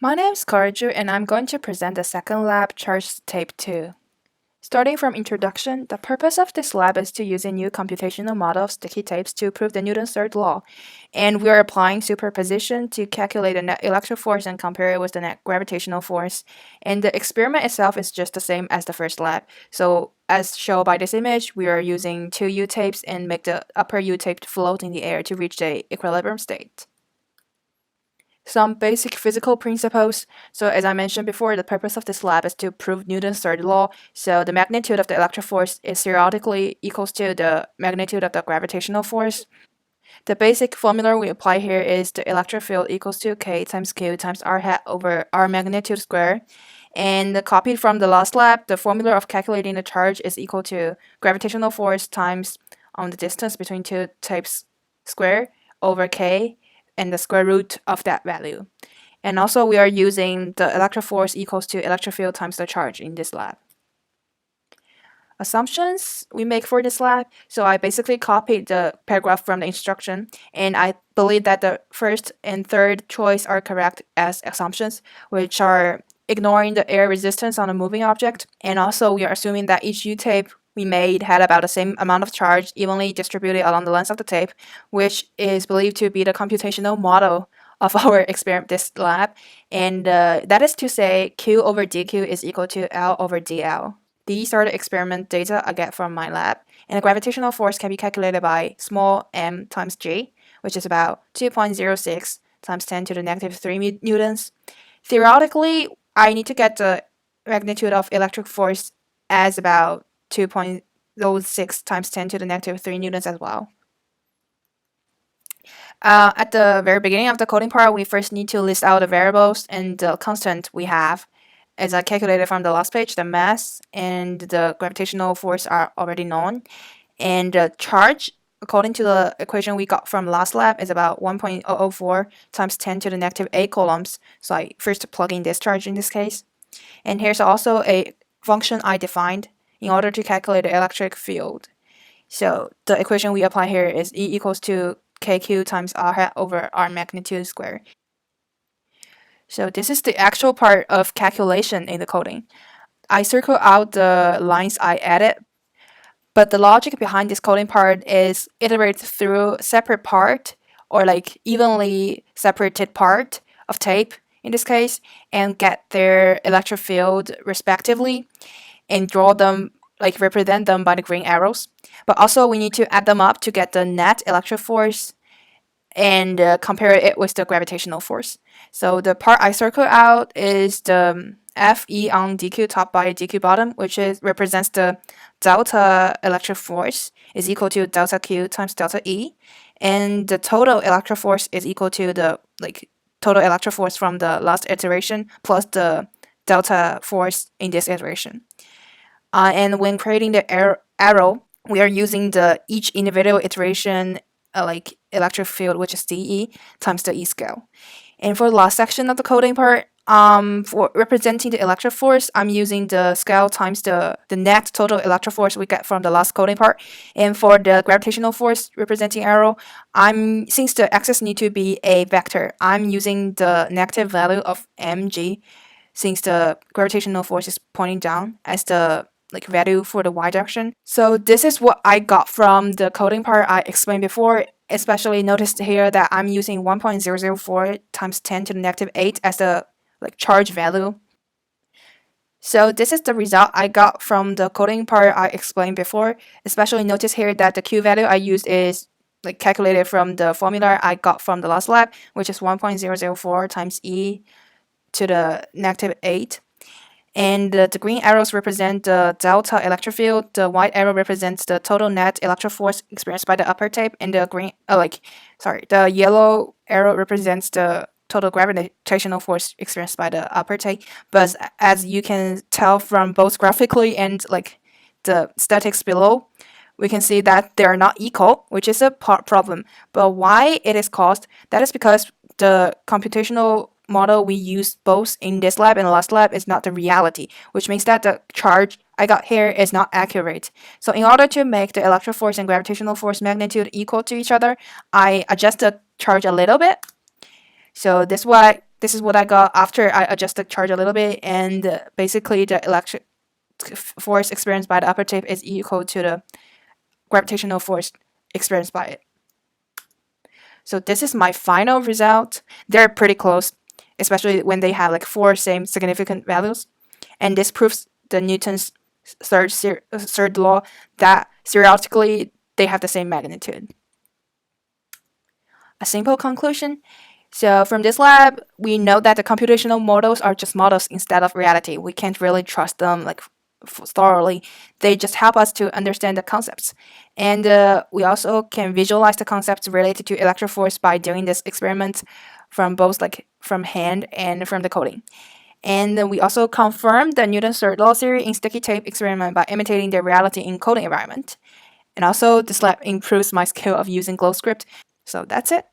My name is Karju and I'm going to present the second lab, Charge Tape 2. Starting from introduction, the purpose of this lab is to use a new computational model of sticky tapes to prove the Newton's third law, and we are applying superposition to calculate the net electric force and compare it with the net gravitational force. And the experiment itself is just the same as the first lab. So as shown by this image, we are using two U-tapes and make the upper U-tape float in the air to reach the equilibrium state. Some basic physical principles. So as I mentioned before, the purpose of this lab is to prove Newton's third law. So the magnitude of the electric force is theoretically equals to the magnitude of the gravitational force. The basic formula we apply here is the electric field equals to K times Q times R hat over R magnitude square. And copied from the last lab, the formula of calculating the charge is equal to gravitational force times the distance between two tapes square over K and the square root of that value. And also we are using the electric force equals to electric field times the charge in this lab. Assumptions we make for this lab. So I basically copied the paragraph from the instruction, and I believe that the first and third choice are correct as assumptions, which are ignoring the air resistance on a moving object. And also we are assuming that each U-tape we made had about the same amount of charge evenly distributed along the length of the tape, which is believed to be the computational model of our experiment this lab. And that is to say Q over dQ is equal to L over dL. These are the experiment data I get from my lab, and the gravitational force can be calculated by small m times g, which is about 2.06 times 10 to the negative 3 newtons. Theoretically, I need to get the magnitude of electric force as about 2.06 times 10 to the negative 3 newtons as well. At the very beginning of the coding part, we first need to list out the variables and the constant we have. As I calculated from the last page, the mass and the gravitational force are already known. And the charge, according to the equation we got from last lab, is about 1.004 times 10 to the negative 8 coulombs. So I first plug in this charge in this case. And here's also a function I defined in order to calculate the electric field. So the equation we apply here is E equals to KQ times R hat over R magnitude square. So this is the actual part of calculation in the coding. I circle out the lines I added, but the logic behind this coding part is iterate through separate part or like evenly separated part of tape in this case and get their electric field respectively and draw them like represent them by the green arrows. But also we need to add them up to get the net electric force and compare it with the gravitational force. So the part I circle out is the Fe on dq top by dq bottom, which is represents the delta electric force is equal to delta q times delta E, and the total electric force is equal to the total electric force from the last iteration plus the delta force in this iteration. And when creating the arrow, we are using the each individual iteration electric field, which is dE times the E scale. And for the last section of the coding part, for representing the electric force, I'm using the scale times the net total electric force we get from the last coding part. And for the gravitational force representing arrow, since the axis need to be a vector, I'm using the negative value of mg, since the gravitational force is pointing down as the value for the y direction. So this is what I got from the coding part I explained before. Especially noticed here that I'm using 1.004 times 10 to the negative 8 as the charge value. So this is the result I got from the coding part I explained before. Especially notice here that the Q value I used is calculated from the formula I got from the last lab, which is 1.004 times E to the negative 8. And the green arrows represent the delta electric field. The white arrow represents the total net electric force experienced by the upper tape, and the yellow arrow represents the total gravitational force experienced by the upper tape. But as you can tell from both graphically and the statics below, we can see that they are not equal, which is a problem. But why it is caused? That is because the computational model we use both in this lab and the last lab is not the reality, which means that the charge I got here is not accurate. So in order to make the electric force and gravitational force magnitude equal to each other, I adjust the charge a little bit. So this this is what I got after I adjusted charge a little bit, and basically the electric force experienced by the upper tip is equal to the gravitational force experienced by it. So this is my final result. They're pretty close, especially when they have like 4 same significant values. And this proves the Newton's third law that theoretically they have the same magnitude. A simple conclusion. So from this lab, we know that the computational models are just models instead of reality. We can't really trust them like thoroughly. They just help us to understand the concepts. And we also can visualize the concepts related to electric force by doing this experiment from both like from hand and from the coding. And we also confirm the Newton's third law theory in sticky tape experiment by imitating the reality in coding environment. And also, this lab improves my skill of using GlowScript. So that's it.